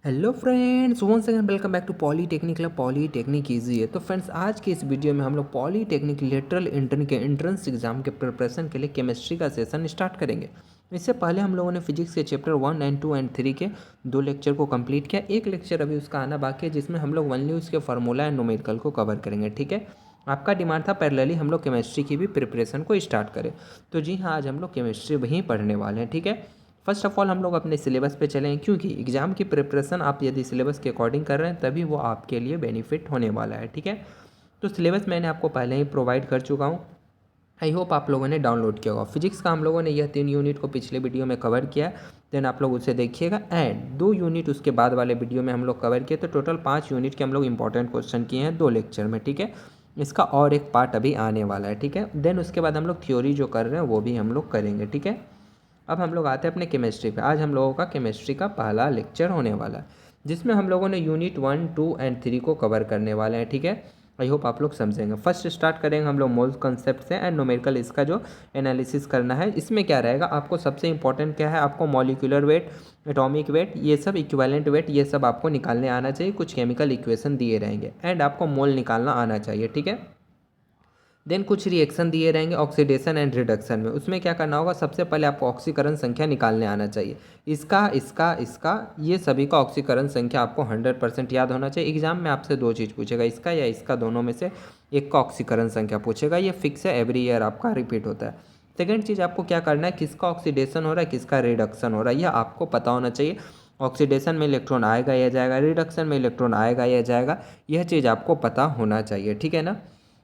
Hello friends, once again welcome back to polytechnic club. Polytechnic easy है। तो friends, आज के इस वीडियो में हम लोग पॉलीटेक्निक लेटरल इंटर्न के एंट्रेंस एग्जाम के प्रिपरेशन के लिए केमिस्ट्री का सेशन स्टार्ट करेंगे। इससे पहले हम लोगों ने फिजिक्स के चैप्टर 1 एंड 2 एंड 3 के 2 लेक्चर को कंप्लीट किया। एक लेक्चर अभी उसका आना बाकी है, जिसमें हम लोग ओनली उसके फार्मूला एंड न्यूमेरिकल को कवर करेंगे। ठीक है, आपका डिमांड था पैरेलली हम लोग केमिस्ट्री की भी प्रिपरेशन को स्टार्ट करें। तो जी हाँ, आज हम लोग केमिस्ट्री वहीं पढ़ने वाले हैं। ठीक है, फर्स्ट ऑफ ऑल हम लोग अपने सिलेबस पे चलें, क्योंकि एग्जाम की प्रिपरेशन आप यदि सिलेबस के अकॉर्डिंग कर रहे हैं तभी वो आपके लिए बेनिफिट होने वाला है। ठीक है, तो सिलेबस मैंने आपको पहले ही प्रोवाइड कर चुका हूँ। आई होप आप लोगों ने डाउनलोड किया होगा। फिजिक्स का हम लोगों ने यह 3 यूनिट को पिछले वीडियो में कवर किया है, देन आप लोग उसे देखिएगा। एंड 2 यूनिट उसके बाद वाले वीडियो में हम लोग कवर किए। तो टोटल 5 यूनिट के हम लोग इंपॉर्टेंट क्वेश्चन किए हैं 2 लेक्चर में। ठीक है, इसका और एक पार्ट अभी आने वाला है। ठीक है, देन उसके बाद हम लोग थ्योरी जो कर रहे हैं वो भी हम लोग करेंगे। ठीक है, अब हम लोग आते हैं अपने केमिस्ट्री पे। आज हम लोगों का केमिस्ट्री का पहला लेक्चर होने वाला है, जिसमें हम लोगों ने यूनिट 1, 2 एंड 3 को कवर करने वाले हैं। ठीक है, आई होप आप लोग समझेंगे। फर्स्ट स्टार्ट करेंगे हम लोग मोल्स कॉन्सेप्ट से एंड न्यूमेरिकल इसका जो एनालिसिस करना है। इसमें क्या रहेगा, आपको सबसे इंपॉर्टेंट क्या है, आपको मॉलिक्यूलर वेट, एटॉमिक वेट, ये सब इक्विवेलेंट वेट, ये सब आपको निकालने आना चाहिए। कुछ केमिकल इक्वेशन दिए रहेंगे एंड आपको मोल निकालना आना चाहिए। ठीक है, देन कुछ रिएक्शन दिए रहेंगे ऑक्सीडेशन एंड रिडक्शन में। उसमें क्या करना होगा, सबसे पहले आपको ऑक्सीकरण संख्या निकालने आना चाहिए। इसका इसका इसका ये सभी का ऑक्सीकरण संख्या आपको 100% याद होना चाहिए। एग्जाम में आपसे 2 चीज़ पूछेगा, इसका या इसका, दोनों में से एक का ऑक्सीकरण संख्या पूछेगा। ये फिक्स है, एवरी ईयर आपका रिपीट होता है। सेकेंड चीज़ आपको क्या करना है, किसका ऑक्सीडेशन हो रहा है, किसका रिडक्शन हो रहा है, यह आपको पता होना चाहिए। ऑक्सीडेशन में इलेक्ट्रॉन आएगा या जाएगा, रिडक्शन में इलेक्ट्रॉन आएगा या जाएगा, यह चीज़ आपको पता होना चाहिए। ठीक है ना।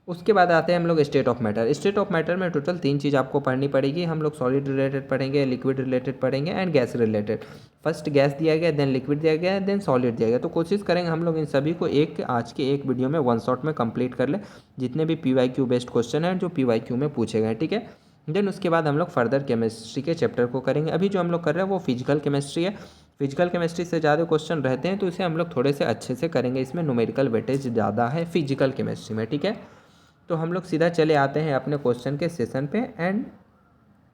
उसके बाद आते हैं हम लोग state of matter. State of matter में टोटल 3 चीज़ आपको पढ़नी पड़ेगी। हम लोग सॉलिड रिलेटेड पढ़ेंगे, लिक्विड रिलेटेड पढ़ेंगे and gas related. First gas दिया गया, देन लिक्विड दिया गया, देन सॉलिड दिया गया। तो कोशिश करेंगे हम लोग इन सभी को आज के एक वीडियो में 1 शॉट में कंप्लीट कर ले, जितने भी PYQ बेस्ड क्वेश्चन हैं जो PYQ में पूछे गए। ठीक है, देन उसके बाद हम लोग फर्दर केमिस्ट्री के चैप्टर को करेंगे। अभी जो हम लोग कर रहे हैं वो फिजिकल केमिस्ट्री है। फिजिकल केमिस्ट्री से ज़्यादा क्वेश्चन रहते हैं तो इसे हम लोग थोड़े से अच्छे से करेंगे। इसमें न्यूमेरिकल वेटेज ज़्यादा है फिजिकल केमिस्ट्री में। ठीक है, तो हम लोग सीधा चले आते हैं अपने क्वेश्चन के सेशन पे। एंड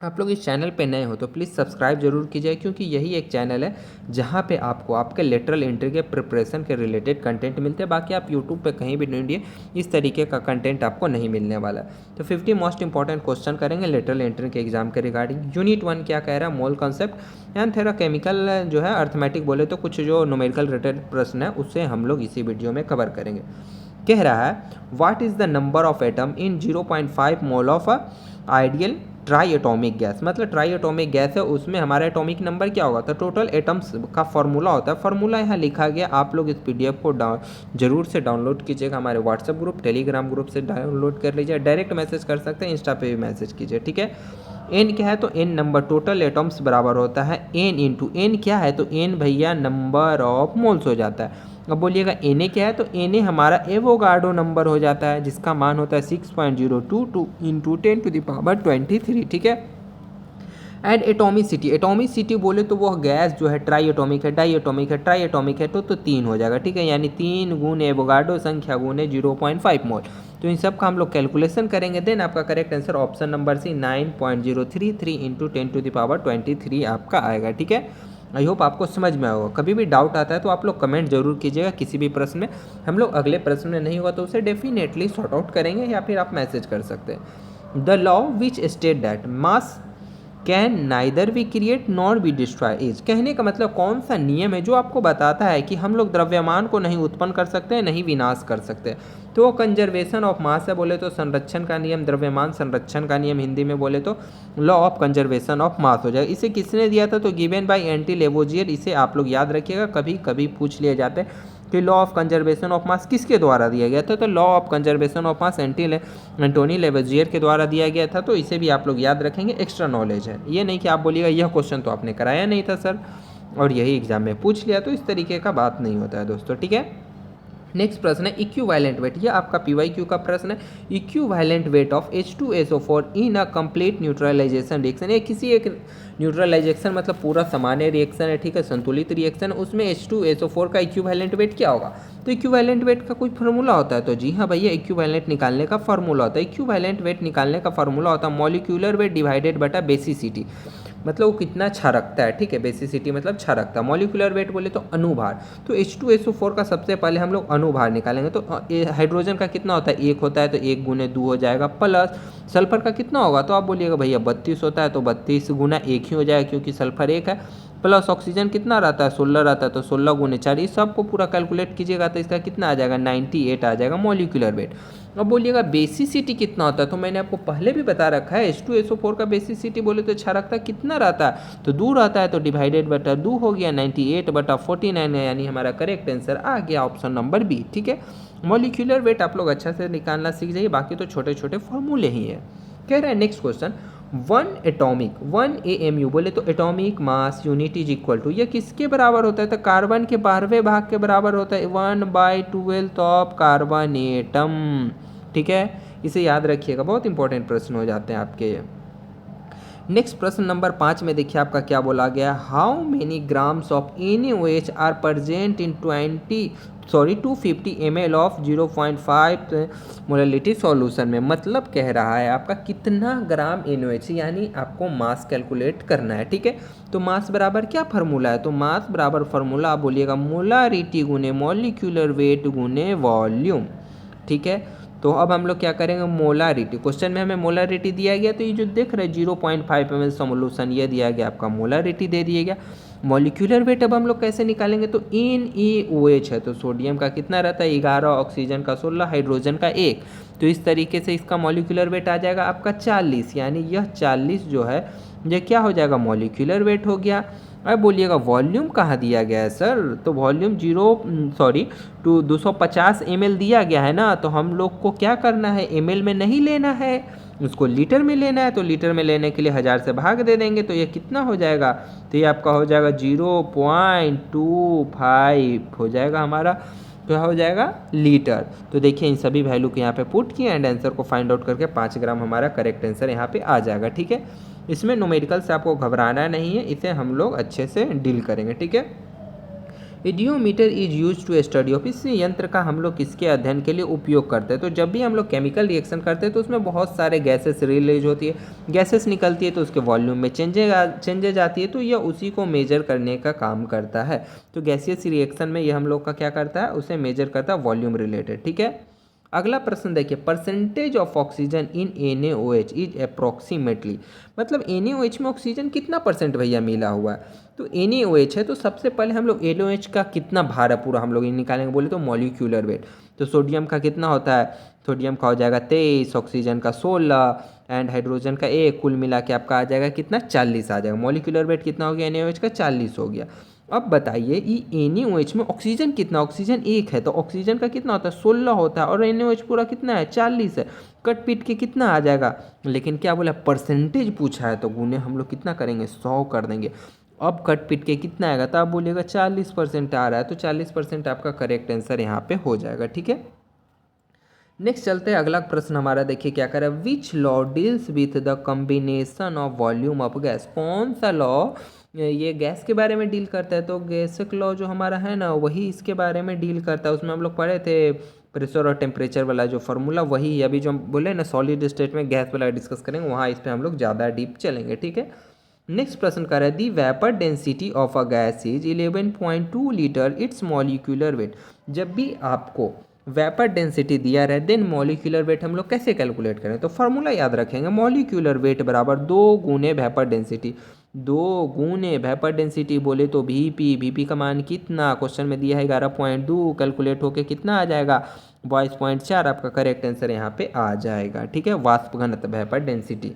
आप लोग इस चैनल पे नए हो तो प्लीज़ सब्सक्राइब जरूर कीजिए, क्योंकि यही एक चैनल है जहाँ पे आपको आपके लेटरल एंट्री के प्रिपरेशन के रिलेटेड कंटेंट मिलते हैं। बाकी आप यूट्यूब पे कहीं भी ढूंढिए, इस तरीके का कंटेंट आपको नहीं मिलने वाला। तो 50 मोस्ट इंपॉर्टेंट क्वेश्चन करेंगे लेटरल एंट्री के एग्जाम के रिगार्डिंग। यूनिट 1 क्या कह रहा है, mole concept and Thera chemical जो है अर्थमेटिक बोले तो कुछ जो न्यूमेरिकल रिलेटेड प्रश्न है उसे हम लोग इसी वीडियो में कवर करेंगे। कह रहा है what is the number of atom in 0.5 mole of ideal try atomic gas. मतलब ट्राई एटॉमिक गैस है, उसमें हमारा एटॉमिक नंबर क्या होगा, तो टोटल एटम्स का फॉर्मूला होता है। फॉर्मूला यहाँ लिखा गया, आप लोग इस PDF को जरूर से डाउनलोड कीजिएगा। हमारे व्हाट्सएप ग्रुप, टेलीग्राम ग्रुप से डाउनलोड कर लीजिए। डायरेक्ट मैसेज कर सकते हैं, इंस्टा पे भी मैसेज कीजिए। ठीक है, एन क्या है, तो एन नंबर टोटल एटम्स बराबर होता है एन इंटू एन क्या है, तो एन भैया नंबर ऑफ मोल्स हो जाता है। अब बोलिएगा एन क्या है, तो एन हमारा एवोगाड्रो नंबर हो जाता है, जिसका मान होता है 6.022 इंटू 10⁻23। ठीक है, एंड एटॉमिसिटी, एटॉमिसिटी बोले तो वह गैस जो है ट्राई एटॉमिक है, डाई एटॉमिक है, ट्राई एटॉमिक है, तो 3 हो जाएगा। ठीक है, यानी 3 गुने एवोगाड्रो संख्या गुने 0.5 मोल। तो इन सब का हम लोग कैलकुलेशन करेंगे। देन आपका correct answer option number C 9.033 into 10⁻23 आपका आएगा। ठीक है, आई होप आपको समझ में आएगा। कभी भी डाउट आता है तो आप लोग कमेंट जरूर कीजिएगा किसी भी प्रश्न में। हम लोग अगले प्रश्न में नहीं हुआ तो उसे डेफिनेटली सॉर्ट आउट करेंगे, या फिर आप मैसेज कर सकते हैं। The law which state that mass can neither be create nor be destroy is. कहने का मतलब कौन सा नियम है जो आपको बताता है कि हम लोग द्रव्यमान को नहीं उत्पन्न कर सकते हैं, नहीं विनाश कर सकते। तो वो कंजर्वेशन ऑफ मास है, बोले तो संरक्षण का नियम, द्रव्यमान संरक्षण का नियम, हिंदी में बोले तो लॉ ऑफ कंजर्वेशन ऑफ मास हो जाएगा। इसे किसने दिया था, तो गिवन बाय एंटी लेवोजियर। इसे आप लोग याद रखिएगा, कभी कभी पूछ लिए जाते हैं कि law of conservation of mass किसके द्वारा दिया गया था, तो law of conservation of mass Antoine Lavoisier के द्वारा दिया गया था। तो इसे भी आप लोग याद रखेंगे, एक्स्ट्रा नॉलेज है। ये नहीं कि आप बोलिएगा यह क्वेश्चन तो आपने कराया नहीं था सर और यही एग्जाम में पूछ लिया, तो इस तरीके का बात नहीं होता है दोस्तों। ठीक है, नेक्स्ट प्रश्न है इक्विवेलेंट वेट। ये आपका PYQ का प्रश्न है। Equivalent weight of H2SO4 in a complete neutralisation reaction. ये किसी एक न्यूट्रलाइजेशन मतलब पूरा सामान्य रिएक्शन है, ठीक है, संतुलित रिएक्शन, उसमें H2SO4 का इक्विवेलेंट वेट क्या होगा, तो इक्विवेलेंट वेट का कोई फार्मूला होता है, तो जी हाँ भैया, इक्विवेलेंट निकालने का फार्मूला होता है। इक्विवेलेंट वेट निकालने का फार्मूला होता है मॉलिक्यूलर वेट डिवाइडेड बटा बेसिसिटी। मतलब वो कितना क्षारकता है, ठीक है। बेसिसिटी मतलब क्षारकता। मॉलिक्यूलर वेट बोले तो अनुभार, तो H2SO4 का सबसे पहले हम लोग अनुभार निकालेंगे। तो हाइड्रोजन का कितना होता है, 1 होता है, तो 1 गुने 2 हो जाएगा, प्लस सल्फर का कितना होगा, तो आप बोलिएगा भैया 32 होता है, तो 32 गुना 1 ही हो जाएगा क्योंकि सल्फर 1 है, प्लस ऑक्सीजन कितना रहता है 16 रहता है, तो 16 गुने 4, इस सबको पूरा कैलकुलेट कीजिएगा तो इसका कितना आ जाएगा 98 आ जाएगा मॉलिक्यूलर वेट। अब बोलिएगा बेसिसिटी कितना होता है, तो मैंने आपको पहले भी बता रखा है H2SO4 का बेसिसिटी बोले तो क्षारकता कितना रहता है, तो 2 रहता है, तो डिवाइडेड बटा 2 हो गया, 98/49 है, यानी हमारा करेक्ट आंसर आ गया ऑप्शन नंबर बी, ठीक है। मॉलिक्यूलर वेट आप लोग अच्छा से निकालना सीख जाइए, बाकी तो छोटे छोटे फॉर्मूले ही है। कह रहा है नेक्स्ट क्वेश्चन, 1 AMU बोले तो atomic mass unit is equal to, यह किसके बराबर होता है, तो कार्बन के 12वें भाग के बराबर होता है, 1/12 ऑफ कार्बन एटम, ठीक है। इसे याद रखिएगा, बहुत इंपॉर्टेंट प्रश्न हो जाते हैं आपके ये। नेक्स्ट प्रश्न नंबर 5 में देखिए आपका क्या बोला गया, how many grams of NaOH are present in 250 ml of 0.5 molality solution में, मतलब कह रहा है आपका कितना ग्राम NaOH, यानी आपको मास कैलकुलेट करना है, ठीक है। तो मास बराबर क्या फार्मूला है, तो मास बराबर फार्मूला आप बोलिएगा मोलारिटी गुने मॉलिक्यूलर वेट गुने वॉल्यूम, ठीक है। तो अब हम लोग क्या करेंगे, मोलारिटी, क्वेश्चन में हमें मोलारिटी दिया गया, तो ये जो देख रहे हैं 0.5 ml सॉल्यूशन ये दिया गया, आपका मोलारिटी दे दिया गया। मॉलिक्यूलर वेट अब हम लोग कैसे निकालेंगे, तो NaOH है, तो सोडियम का कितना रहता है 11, ऑक्सीजन का 16, हाइड्रोजन का 1, तो इस तरीके से इसका मॉलिक्यूलर वेट आ जाएगा आपका 40, यानी यह 40 जो है ये क्या हो जाएगा मॉलिक्यूलर वेट हो गया। अब बोलिएगा वॉल्यूम कहाँ दिया गया है सर, तो वॉल्यूम 250 ml दिया गया है ना, तो हम लोग को क्या करना है, ml में नहीं लेना है, उसको लीटर में लेना है, तो लीटर में लेने के लिए 1000 से भाग दे देंगे, तो ये कितना हो जाएगा, तो ये आपका हो जाएगा 0.25 हो जाएगा हमारा, तो हो जाएगा लीटर। तो देखिए इन सभी वैल्यू को यहाँ पे पुट किए एंड आंसर को फाइंड आउट करके 5 ग्राम हमारा करेक्ट आंसर यहाँ पे आ जाएगा, ठीक है। इसमें न्यूमेरिकल से आपको घबराना नहीं है, इसे हम लोग अच्छे से डील करेंगे, ठीक है। Eudiometer is use to study of, इस यंत्र का हम लोग किसके अध्ययन के लिए उपयोग करते हैं, तो जब भी हम लोग केमिकल रिएक्शन करते हैं तो उसमें बहुत सारे गैसेस रिलीज होती है, गैसेस निकलती है, तो उसके वॉल्यूम में चेंजेज आती है, तो यह उसी को मेजर करने का काम करता है। तो गैसियस रिएक्शन में यह हम लोग का क्या करता है, उसे मेजर करता है वॉल्यूम रिलेटेड, ठीक है। अगला प्रश्न देखिए, percentage of oxygen in NaOH is approximately, मतलब NaOH में ऑक्सीजन कितना परसेंट भैया मिला हुआ है, तो NaOH है, तो सबसे पहले हम लोग NaOH का कितना भार है पूरा हम लोग निकालेंगे, बोले तो मॉलिक्यूलर वेट, तो सोडियम का कितना होता है, सोडियम का हो जाएगा 23, ऑक्सीजन का 16 एंड हाइड्रोजन का 1, कुल मिला के आपका आ जाएगा कितना 40 आ जाएगा। मॉलिक्यूलर वेट कितना हो गया NaOH का 40 हो गया। अब बताइए ये NaOH में ऑक्सीजन कितना, ऑक्सीजन 1 है, तो ऑक्सीजन का कितना होता है 16 होता है, और NaOH पूरा कितना है 40 है, कट पीट के कितना आ जाएगा, लेकिन क्या बोला परसेंटेज पूछा है, तो गुने हम लोग कितना करेंगे 100 कर देंगे। अब कट पीट के कितना आएगा, तो आप बोलिएगा 40% आ रहा है, तो 40% आपका करेक्ट आंसर यहाँ पे हो जाएगा, ठीक है। नेक्स्ट चलते हैं, अगला प्रश्न हमारा देखिए क्या कर रहा है, which law deals with the combination of volume of gas, कौन सा लॉ ये गैस के बारे में डील करता है, तो गैसिक लॉ जो हमारा है ना वही इसके बारे में डील करता है। उसमें हम लोग पढ़े थे प्रेशर और टेम्परेचर वाला जो फार्मूला, वही अभी जो हम बोले ना सॉलिड स्टेट में गैस वाला डिस्कस करेंगे, वहाँ इस पर हम लोग ज़्यादा डीप चलेंगे, ठीक है। नेक्स्ट प्रश्न कर रहा है, दी vapour density of a gas is 11.2 litre, it's molecular weight, जब भी आपको वेपर डेंसिटी दिया रहे देन मॉलिक्यूलर वेट हम लोग कैसे कैलकुलेट करें, तो फार्मूला याद रखेंगे, मॉलिक्यूलर वेट बराबर 2 गुने वेपर डेंसिटी, 2 गुने वेपर डेंसिटी बोले तो Vp का मान कितना, क्वेश्चन में दिया है 11.2, कैलकुलेट होके कितना आ जाएगा 22.4, आपका करेक्ट आंसर यहाँ पे आ जाएगा, ठीक है। वाष्प घनत्व vapour density,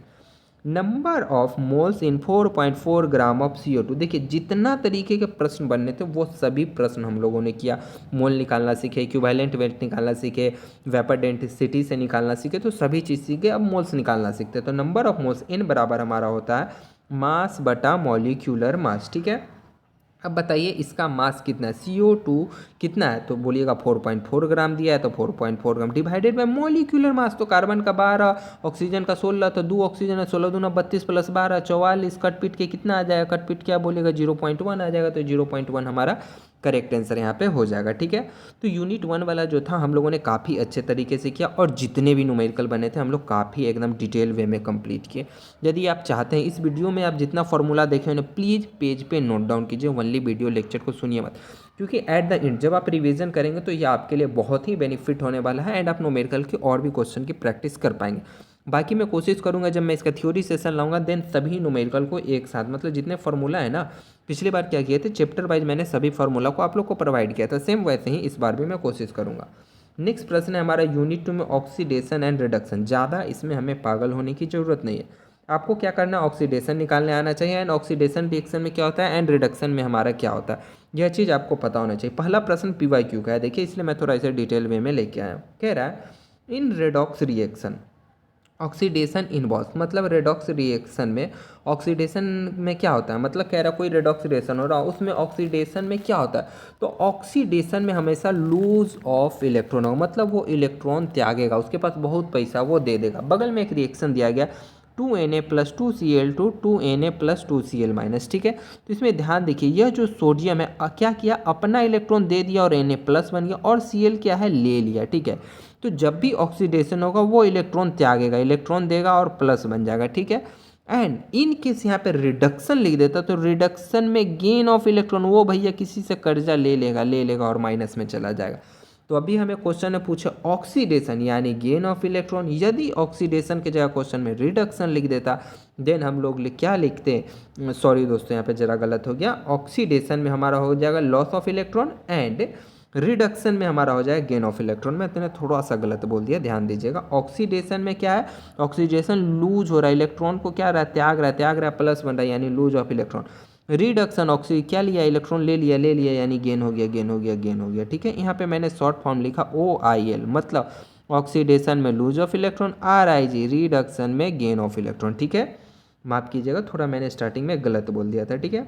number of moles in 4.4 gram of CO2, देखिए जितना तरीके के प्रश्न बनने थे वो सभी प्रश्न हम लोगों ने किया, मोल निकालना सीखे, इक्विवेलेंट वेट निकालना सीखे, वेपर डेंसिटी से निकालना सीखे, तो सभी चीज़ सीखे, अब मोल्स निकालना सीखते हैं। तो नंबर ऑफ मोल्स इन बराबर हमारा होता है मास बटा मॉलिक्यूलर मास, ठीक है। अब बताइए इसका मास कितना है, CO2 कितना है, तो बोलिएगा 4.4 ग्राम दिया है, तो 4.4 gram divided by molecular mass, तो कार्बन का 12, ऑक्सीजन का 16, तो 2 ऑक्सीजन है, 16 दूना 32 प्लस 12 44, कट पीट के कितना आ जाएगा, कट पीट क्या बोलेगा 0.1 आ जाएगा, तो 0.1 हमारा करेक्ट आंसर यहाँ पे हो जाएगा। ठीक है, तो यूनिट 1 वाला जो था हम लोगों ने काफ़ी अच्छे तरीके से किया और जितने भी न्यूमेरिकल बने थे हम लोग काफ़ी एकदम डिटेल वे में कंप्लीट किए। यदि आप चाहते हैं इस वीडियो में आप जितना फॉर्मूला देखे उन्हें प्लीज़ पेज पे नोट डाउन कीजिए, ओनली वीडियो लेक्चर को सुनिए मत, क्योंकि एट द एंड जब आप रिवीजन करेंगे तो ये आपके लिए बहुत ही बेनिफिट होने वाला है एंड आप न्यूमेरिकल के और भी क्वेश्चन की प्रैक्टिस कर पाएंगे। बाकी मैं कोशिश करूंगा जब मैं इसका थ्योरी सेशन लाऊंगा देन सभी न्यूमेरिकल को एक साथ, मतलब जितने फार्मूला है ना, पिछली बार क्या किए थे चैप्टर वाइज मैंने सभी फार्मूला को आप लोग को प्रोवाइड किया था, सेम वैसे ही इस बार भी मैं कोशिश करूंगा। नेक्स्ट प्रश्न है हमारा यूनिट 2 में ऑक्सीडेशन एंड रिडक्शन। ज़्यादा इसमें हमें पागल होने की ज़रूरत नहीं है, आपको क्या करना है ऑक्सीडेशन निकालने आना चाहिए एंड ऑक्सीडेशन रिएक्शन में क्या होता है एंड रिडक्शन में हमारा क्या होता है, यह चीज़ आपको पता होना चाहिए। पहला प्रश्न PYQ का है, देखिए इसलिए मैं थोड़ा इसे डिटेल वे में लेके आया हूँ। कह रहा है इन रेडॉक्स रिएक्शन ऑक्सीडेशन इन्वॉल्व, मतलब रेडॉक्स रिएक्शन में ऑक्सीडेशन में क्या होता है, मतलब कह रहा है कोई रेडॉक्स रिएक्शन हो रहा है उसमें ऑक्सीडेशन में क्या होता है, तो ऑक्सीडेशन में हमेशा लूज ऑफ इलेक्ट्रॉन होगा, मतलब वो इलेक्ट्रॉन त्यागेगा, उसके पास बहुत पैसा वो दे देगा। बगल में एक रिएक्शन दिया गया 2Na+2Cl2 2Na+2Cl-। ठीक है, तो इसमें ध्यान देखिए यह जो सोडियम है क्या किया, अपना इलेक्ट्रॉन दे दिया और Na+ बन गया और Cl क्या है ले लिया। ठीक है, तो जब भी ऑक्सीडेशन होगा वो इलेक्ट्रॉन त्यागेगा, इलेक्ट्रॉन देगा और प्लस बन जाएगा। ठीक है, एंड इन केस यहाँ पे रिडक्शन लिख देता तो रिडक्शन में गेन ऑफ इलेक्ट्रॉन, वो भैया किसी से कर्जा ले लेगा और माइनस में चला जाएगा। तो अभी हमें क्वेश्चन में पूछे ऑक्सीडेशन यानी गेन ऑफ इलेक्ट्रॉन, यदि ऑक्सीडेशन के जगह क्वेश्चन में रिडक्शन लिख देता देन हम लोग क्या लिखते, सॉरी दोस्तों यहाँ पे जरा गलत हो गया, ऑक्सीडेशन में हमारा हो जाएगा loss of electron and reduction में हमारा हो जाएगा गेन ऑफ इलेक्ट्रॉन। मैंने थोड़ा सा गलत बोल दिया, ध्यान दीजिएगा। ऑक्सीडेशन में क्या है, ऑक्सीडेशन लूज हो रहा है, इलेक्ट्रॉन को क्या रहा है त्याग रहा है प्लस बन रहा है यानी लूज ऑफ इलेक्ट्रॉन। रिडक्शन ऑक्सी क्या लिया, इलेक्ट्रॉन ले लिया यानी गेन हो गया। ठीक है, यहाँ पे मैंने शॉर्ट फॉर्म लिखा OIL, मतलब ऑक्सीडेशन में lose of electron, RIG reduction में गेन ऑफ इलेक्ट्रॉन। ठीक है, माफ कीजिएगा थोड़ा मैंने स्टार्टिंग में गलत बोल दिया था। ठीक है,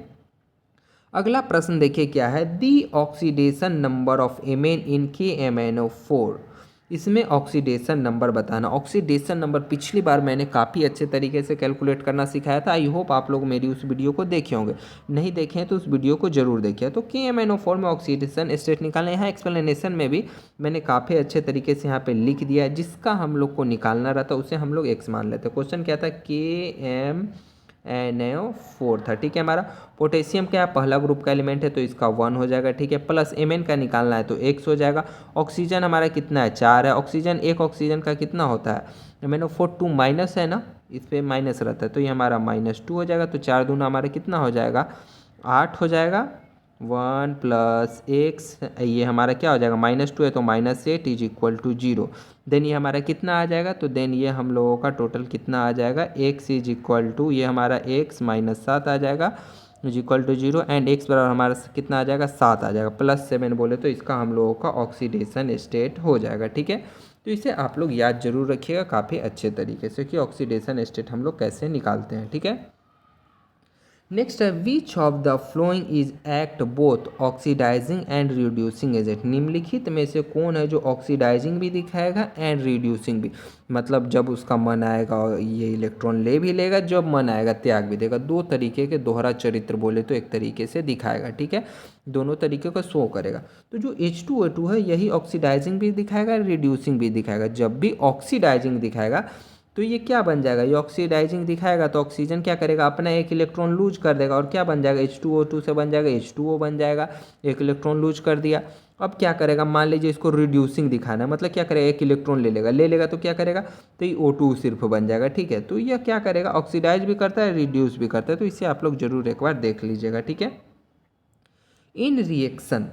अगला प्रश्न देखिए क्या है, the oxidation number of Mn in KMnO4, इसमें ऑक्सीडेशन नंबर बताना। ऑक्सीडेशन नंबर पिछली बार मैंने काफ़ी अच्छे तरीके से कैलकुलेट करना सिखाया था, आई होप आप लोग मेरी उस वीडियो को देखे होंगे, नहीं देखे हैं तो उस वीडियो को जरूर देखिए। तो KMnO4 में ऑक्सीडेशन स्टेट निकालना, यहाँ एक्सप्लेनेशन में भी मैंने काफ़ी अच्छे तरीके से यहाँ पे लिख दिया है, जिसका हम लोग को निकालना रहता उसे हम लोग एक्स मान लेते। क्वेश्चन क्या था, KMnO4 था। ठीक है, हमारा पोटेशियम क्या है पहला ग्रुप का एलिमेंट है तो इसका 1 हो जाएगा। ठीक है, प्लस Mn का निकालना है तो x हो जाएगा। ऑक्सीजन हमारा कितना है 4 है, ऑक्सीजन एक ऑक्सीजन का कितना होता है, MnO4 2 माइनस है ना, इस पर माइनस रहता है तो ये हमारा -2 हो जाएगा। तो 4 दूना हमारा कितना हो जाएगा 8 हो जाएगा, 1 + x, ये हमारा क्या हो जाएगा -2 है तो -8 = 0। देन ये हमारा कितना आ जाएगा, तो देन ये हम लोगों का टोटल कितना आ जाएगा, x = ये हमारा x -7 आ जाएगा =0 एंड x बराबर हमारा कितना आ जाएगा 7 आ जाएगा, +7 बोले तो इसका हम लोगों का ऑक्सीडेशन स्टेट हो जाएगा। ठीक है, तो इसे आप लोग याद जरूर रखिएगा काफ़ी अच्छे तरीके से कि ऑक्सीडेशन स्टेट हम लोग कैसे निकालते हैं। ठीक है, नेक्स्ट है which of the following is act both oxidising and reducing agent, निम्नलिखित में से कौन है जो ऑक्सीडाइजिंग भी दिखाएगा एंड रिड्यूसिंग भी, मतलब जब उसका मन आएगा ये इलेक्ट्रॉन ले भी लेगा, जब मन आएगा त्याग भी देगा, दो तरीके के दोहरा चरित्र बोले तो एक तरीके से दिखाएगा। ठीक है, दोनों तरीके का शो करेगा। तो जो H2O2 है यही ऑक्सीडाइजिंग भी दिखाएगा रिड्यूसिंग भी दिखाएगा। जब भी ऑक्सीडाइजिंग दिखाएगा तो ये क्या बन जाएगा, ये ऑक्सीडाइजिंग दिखाएगा तो ऑक्सीजन क्या करेगा अपना एक इलेक्ट्रॉन लूज कर देगा और क्या बन जाएगा H2O2 से बन जाएगा H2O बन जाएगा, एक इलेक्ट्रॉन लूज कर दिया। अब क्या करेगा, मान लीजिए इसको रिड्यूसिंग दिखाना है, मतलब क्या करेगा एक इलेक्ट्रॉन ले लेगा तो क्या करेगा, तो ये O2 सिर्फ बन जाएगा। ठीक है, तो यह क्या करेगा ऑक्सीडाइज भी करता है रिड्यूस भी करता है, तो इसे आप लोग जरूर एक बार देख लीजिएगा। ठीक है, इन रिएक्शन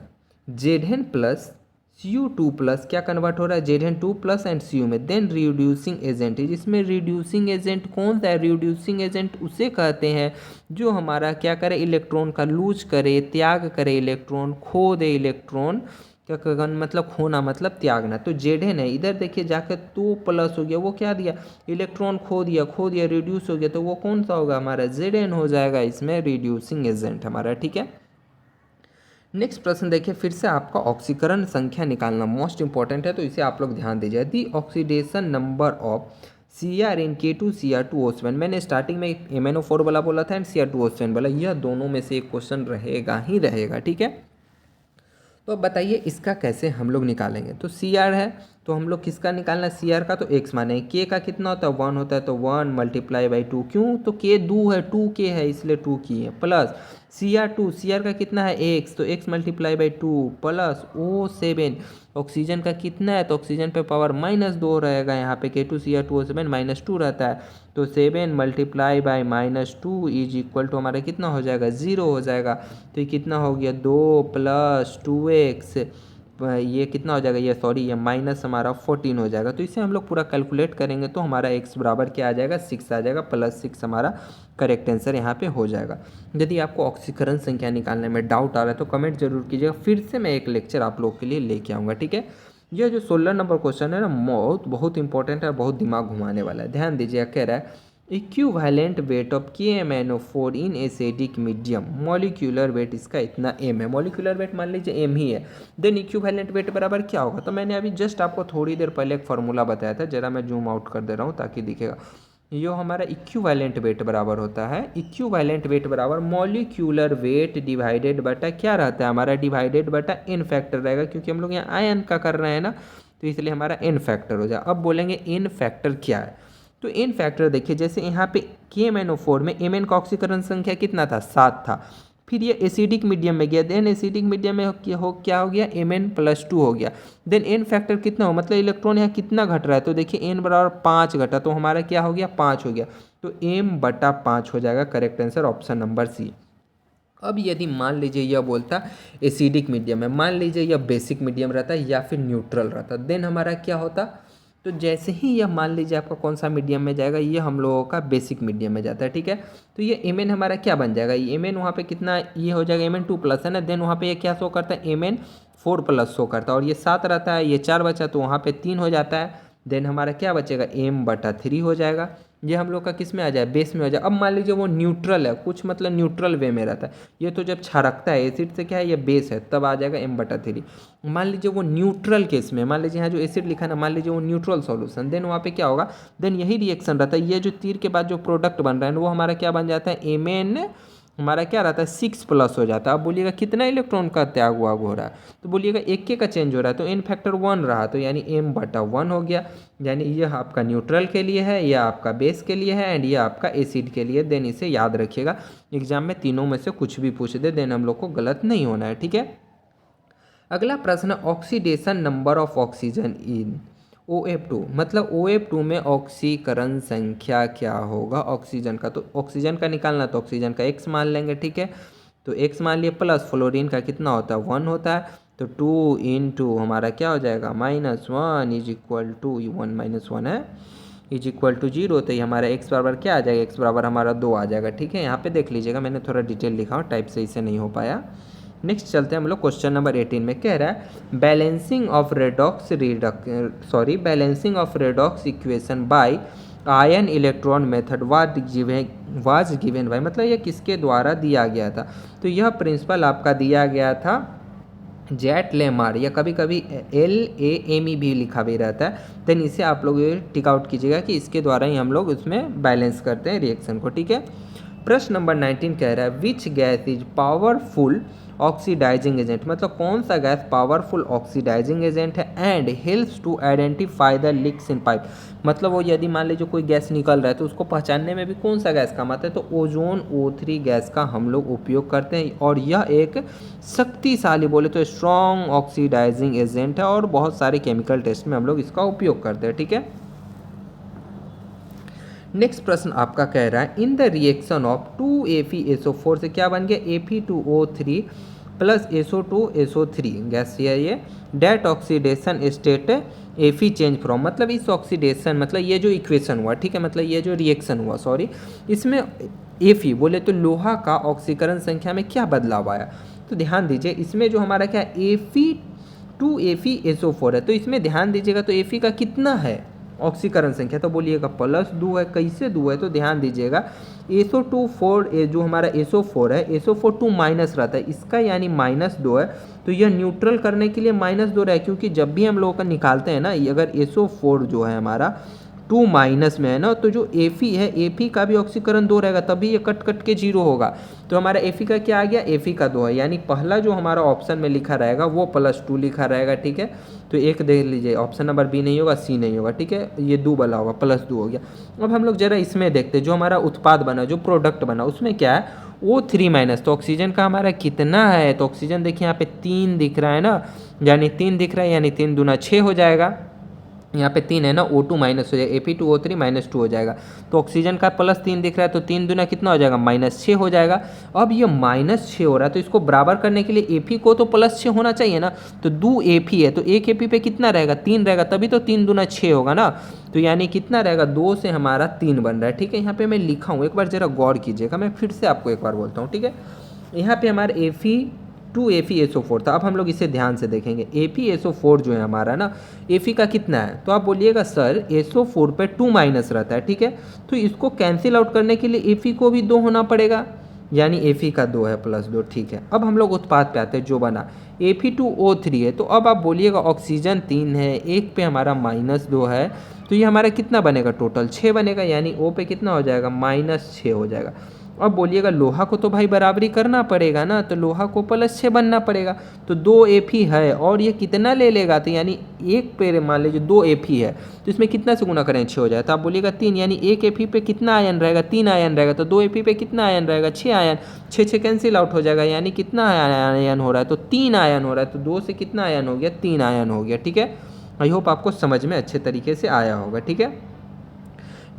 Zn+ Cu2+ क्या कन्वर्ट हो रहा है Zn2+ एंड Cu में, देन रिड्यूसिंग एजेंट है, जिसमें रिड्यूसिंग एजेंट कौन सा है, रिड्यूसिंग एजेंट उसे कहते हैं जो हमारा क्या करे इलेक्ट्रॉन का लूज करे त्याग करे इलेक्ट्रॉन, खो दे इलेक्ट्रॉन, क्या कहना मतलब खोना मतलब त्यागना। तो Zn है, इधर देखिए जाकर 2+ हो गया, वो क्या दिया इलेक्ट्रॉन खो दिया रिड्यूस हो गया, तो वो कौन सा होगा हमारा Zn हो जाएगा, इसमें रिड्यूसिंग एजेंट हमारा। ठीक है, नेक्स्ट प्रश्न देखिए, फिर से आपका ऑक्सीकरण संख्या निकालना मोस्ट इंपॉर्टेंट है तो इसे आप लोग ध्यान दीजिए। The oxidation number of Cr in K2Cr2O7, मैंने स्टार्टिंग में MnO4 वाला बोला था एंड Cr2O7 वाला, यह दोनों में से एक क्वेश्चन रहेगा ही रहेगा। ठीक है, तो अब बताइए इसका कैसे हम लोग निकालेंगे। तो सी आर है तो हम लोग किसका निकालना है, सी आर का। तो एक्स माने के का कितना होता है 1 होता है, तो 1 मल्टीप्लाई बाई 2, क्यों तो के 2 है 2 के है इसलिए 2 की है, plus C R 2, C R का कितना है एक्स, तो X multiply by 2 plus O 7 oxygen का कितना है, तो ऑक्सीजन पे पावर -2 रहेगा, यहाँ पे K2Cr2O7 -2 रहता है, तो 7 multiply by -2 is equal to हमारा कितना हो जाएगा 0 हो जाएगा। तो ये कितना हो गया 2 + 2x, ये कितना हो जाएगा, ये सॉरी ये माइनस हमारा 14 हो जाएगा। तो इसे हम लोग पूरा कैलकुलेट करेंगे तो हमारा x बराबर क्या आ जाएगा 6 आ जाएगा, +6 हमारा करेक्ट आंसर यहाँ पे हो जाएगा। यदि आपको ऑक्सीकरण संख्या निकालने में डाउट आ रहा है तो कमेंट जरूर कीजिएगा, फिर से मैं एक लेक्चर आप लोग के लिए लेके आऊँगा, ठीक है। ये जो 16 नंबर क्वेश्चन है ना बहुत इंपॉर्टेंट है, बहुत दिमाग घुमाने वाला है। ध्यान दीजिएगा, कह रहा है equivalent weight of KMnO4 in acidic medium, molecular weight इसका इतना m है, मॉलिक्यूलर वेट मान लीजिए m ही है, देन इक्विवेलेंट वेट बराबर क्या होगा। तो मैंने अभी जस्ट आपको थोड़ी देर पहले एक फार्मूला बताया था, जरा मैं जूम आउट कर दे रहा हूँ ताकि दिखेगा। यो हमारा इक्विवेलेंट वेट बराबर होता है, इक्विवेलेंट वेट बराबर मॉलिक्यूलर वेट डिवाइडेड बटा क्या रहता है हमारा, डिवाइडेड बटा n फैक्टर रहेगा, क्योंकि हम लोग यहाँ आयन का कर रहे हैं ना, तो इसलिए हमारा n फैक्टर हो जाए। अब बोलेंगे n फैक्टर क्या है, तो n फैक्टर देखिए, जैसे यहाँ पे KMnO4 में Mn का ऑक्सीकरण संख्या कितना था 7 था, फिर ये एसिडिक मीडियम में गया, देन एसिडिक मीडियम में क्या हो गया Mn+2 हो गया, देन n फैक्टर कितना हो, मतलब इलेक्ट्रॉन यहाँ कितना घट रहा है, तो देखिए n बराबर 5 घटा, तो हमारा क्या हो गया 5 हो गया, तो m/5 हो जाएगा, correct answer option number C. अब यदि मान लीजिए यह बोलता एसिडिक मीडियम है, मान लीजिए यह बेसिक मीडियम रहता या फिर न्यूट्रल रहता, देन हमारा क्या होता, तो जैसे ही यह मान लीजिए आपका कौन सा मीडियम में जाएगा, ये हम लोगों का बेसिक मीडियम में जाता है, ठीक है। तो ये Mn हमारा क्या बन जाएगा, ये Mn वहाँ पे कितना ये हो जाएगा Mn2+ है ना, देन वहाँ पे ये क्या शो करता है Mn4+ शो करता है, और ये 7 रहता है, ये 4 बचा तो वहाँ पे 3 हो जाता है, देन हमारा क्या बचेगा m/3 हो जाएगा। ये हम लोग का किस में आ जाए, बेस में हो जाए। अब मान लीजिए वो न्यूट्रल है, कुछ मतलब न्यूट्रल वे में रहता है, ये तो जब छरकता है एसिड से क्या है, ये बेस है, तब आ जाएगा m/3। मान लीजिए वो न्यूट्रल केस में, मान लीजिए यहाँ जो एसिड लिखा है ना, मान लीजिए वो न्यूट्रल सॉल्यूशन, देन वहाँ पे क्या होगा, देन यही रिएक्शन रहता है, ये जो तीर के बाद जो प्रोडक्ट बन रहा है वो हमारा क्या बन जाता है Mn हमारा क्या रहता है 6+ हो जाता है। अब बोलिएगा कितना इलेक्ट्रॉन का त्याग वाग हो रहा है, तो बोलिएगा एक का चेंज हो रहा है, तो n फैक्टर 1 रहा, तो यानी m/1 हो गया, यानी यह आपका न्यूट्रल के लिए है, यह आपका बेस के लिए है, एंड यह आपका एसिड के लिए। देन इसे याद रखिएगा, एग्जाम में तीनों में से कुछ भी पूछ दे, देन हम लोग को गलत नहीं होना है, ठीक है। अगला प्रश्न, oxidation number of oxygen in OF2, मतलब OF2 में ऑक्सीकरण संख्या क्या होगा ऑक्सीजन का, तो ऑक्सीजन का निकालना, तो ऑक्सीजन का x मान लेंगे, ठीक है। तो x मान लिए, प्लस फ्लोरीन का कितना होता है 1 होता है, तो 2 × हमारा क्या हो जाएगा -1 इज इक्वल टू 1 - 1 है इज इक्वल टू 0, तो ये हमारा x बराबर क्या आ जाएगा, x बराबर हमारा 2 आ जाएगा, ठीक है। यहाँ पे देख लीजिएगा मैंने थोड़ा डिटेल लिखा हूँ, टाइप से इसे नहीं हो पाया। नेक्स्ट चलते हैं हम लोग क्वेश्चन नंबर 18 में, कह रहा है balancing of redox equation by ion electron method was given by, मतलब यह किसके द्वारा दिया गया था, तो यह प्रिंसिपल आपका दिया गया था जेट लेमार, या कभी कभी LAME भी लिखा भी रहता है, देन इसे आप लोग टिक आउट कीजिएगा कि इसके द्वारा ही हम लोग उसमें बैलेंस करते हैं रिएक्शन को, ठीक है। प्रश्न नंबर 19 कह रहा है which gas is powerful oxidising agent, मतलब कौन सा गैस पावरफुल ऑक्सीडाइजिंग एजेंट है and helps to identify the leaks in pipe, मतलब वो यदि मान लीजिए कोई गैस निकल रहा है तो उसको पहचानने में भी कौन सा गैस काम आता है, तो ओजोन O3 गैस का हम लोग उपयोग करते हैं, और यह एक शक्तिशाली बोले तो स्ट्रॉन्ग ऑक्सीडाइजिंग एजेंट है, और बहुत सारे केमिकल टेस्ट में हम लोग इसका उपयोग करते हैं, ठीक है। नेक्स्ट प्रश्न आपका कह रहा है in the reaction of 2FeSO4 से क्या बन गया Fe2O3 प्लस SO2SO3 गैस ये that oxidation state Fe change from, मतलब इस ऑक्सीडेशन, मतलब ये जो इक्वेशन हुआ, ठीक है, मतलब ये जो रिएक्शन हुआ सॉरी, इसमें Fe बोले तो लोहा का ऑक्सीकरण संख्या में क्या बदलाव आया, तो ध्यान दीजिए इसमें जो हमारा क्या Fe2FeSO4 है, तो इसमें ध्यान दीजिएगा, तो Fe का कितना है ऑक्सीकरण संख्या, तो बोलिएगा +2 है, कैसे 2 है, तो ध्यान दीजिएगा SO2 जो हमारा SO4 है, SO4 2 माइनस रहता है, इसका यानी -2 है, तो यह न्यूट्रल करने के लिए -2 रहा है, क्योंकि जब भी हम लोगों का निकालते हैं ना, अगर SO4 जो है हमारा 2 माइनस में है ना, तो जो Fe है Fe का भी ऑक्सीकरण 2 रहेगा, तभी ये कट कट के 0 होगा। तो हमारा Fe का क्या आ गया, Fe का 2 है, यानी पहला जो हमारा ऑप्शन में लिखा रहेगा वो +2 लिखा रहेगा, ठीक है। तो एक देख लीजिए, ऑप्शन नंबर बी नहीं होगा, सी नहीं होगा, ठीक है, ये 2 वाला होगा, +2 हो गया। अब हम लोग जरा इसमें देखते हैं, जो हमारा उत्पाद बना, जो प्रोडक्ट बना, उसमें क्या है, O3-, तो ऑक्सीजन का हमारा कितना है, तो ऑक्सीजन देखिए यहाँ पे 3 दिख रहा है ना, यानी 3 दिख रहा है, यानी 3 दूना 6 हो जाएगा। यहाँ पे 3 है ना, O2- हो जाएगा, Fe2O3 -2 हो जाएगा। तो ऑक्सीजन का +3 दिख रहा है, तो 3 दूना कितना हो जाएगा, -6 हो जाएगा। अब ये -6 हो रहा है, तो इसको बराबर करने के लिए Fe को तो +6 होना चाहिए ना, तो 2 Fe है, तो एक Fe पे कितना रहेगा, 3 रहेगा, तभी तो 3 दूना 6 होगा ना। तो यानी कितना रहेगा, 2 से हमारा 3 बन रहा है, ठीक है। यहाँ पे मैं लिखा हूँ, एक बार जरा गौर कीजिएगा, मैं फिर से आपको एक बार बोलता हूँ, ठीक है। यहाँ पे हमारे Fe2FeSO4 था। अब हम लोग इसे ध्यान से देखेंगे, FeSO4 जो है हमारा ना, Fe का कितना है, तो आप बोलिएगा सर SO4 पे 2- रहता है, ठीक है। तो इसको कैंसिल आउट करने के लिए Fe को भी 2 होना पड़ेगा, यानी Fe का 2 है +2, ठीक है। अब हम लोग उत्पाद पे आते हैं, जो बना Fe2O3 है, तो अब आप बोलिएगा ऑक्सीजन 3 है, एक पे हमारा -2 है, तो ये हमारा कितना बनेगा, टोटल 6 बनेगा, यानी O पे कितना हो जाएगा, -6 हो जाएगा। अब बोलिएगा लोहा को तो भाई बराबरी करना पड़ेगा ना, तो लोहा को +6 बनना पड़ेगा, तो 2 Fe है, और ये कितना ले लेगा, तो यानी एक पे मान लीजिए 2 Fe है, तो इसमें कितना से गुना करें, 6 हो जाए, तो आप बोलिएगा 3, यानी एक Fe पे कितना आयन रहेगा, 3 आयन रहेगा, तो 2 Fe पे कितना आयन रहेगा, 6 आयन, 6 कैंसिल आउट हो जाएगा, यानी कितना आयन हो रहा है, तो 3 आयन हो रहा है, तो 2 से कितना आयन हो गया, 3 आयन हो गया, ठीक है। आई होप आपको समझ में अच्छे तरीके से आया होगा, ठीक है।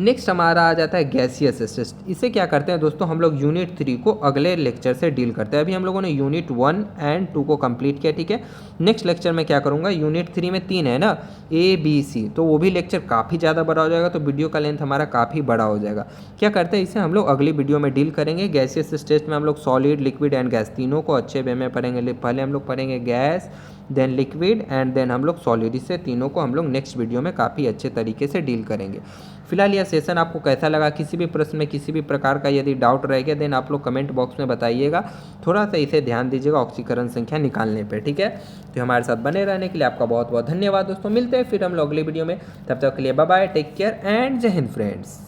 नेक्स्ट हमारा आ जाता है गैसियस टेस्ट। इसे क्या करते हैं दोस्तों, हम लोग यूनिट 3 को अगले लेक्चर से डील करते हैं। अभी हम लोगों ने यूनिट 1 एंड 2 को कंप्लीट किया, ठीक है। नेक्स्ट लेक्चर में क्या करूँगा, यूनिट 3 में 3 है ना, ABC, तो वो भी लेक्चर काफ़ी ज़्यादा बड़ा हो जाएगा, तो वीडियो का लेंथ हमारा काफ़ी बड़ा हो जाएगा। क्या करते हैं, इसे हम लोग अगली वीडियो में डील करेंगे। गैसियस टेस्ट में हम लोग सॉलिड, लिक्विड एंड गैस तीनों को अच्छे वे में पढ़ेंगे। पहले हम लोग पढ़ेंगे gas, then liquid and then हम लोग सॉलिड। इससे तीनों को हम लोग नेक्स्ट वीडियो में काफ़ी अच्छे तरीके से डील करेंगे। फिलहाल यह सेशन आपको कैसा लगा, किसी भी प्रश्न में किसी भी प्रकार का यदि डाउट रह गया, देन आप लोग कमेंट बॉक्स में बताइएगा। थोड़ा सा इसे ध्यान दीजिएगा ऑक्सीकरण संख्या निकालने पे, ठीक है। तो हमारे साथ बने रहने के लिए आपका बहुत बहुत धन्यवाद दोस्तों। मिलते हैं फिर हम लोग अगली वीडियो में, तब तक के लिए bye bye, take care and Jai Hind friends.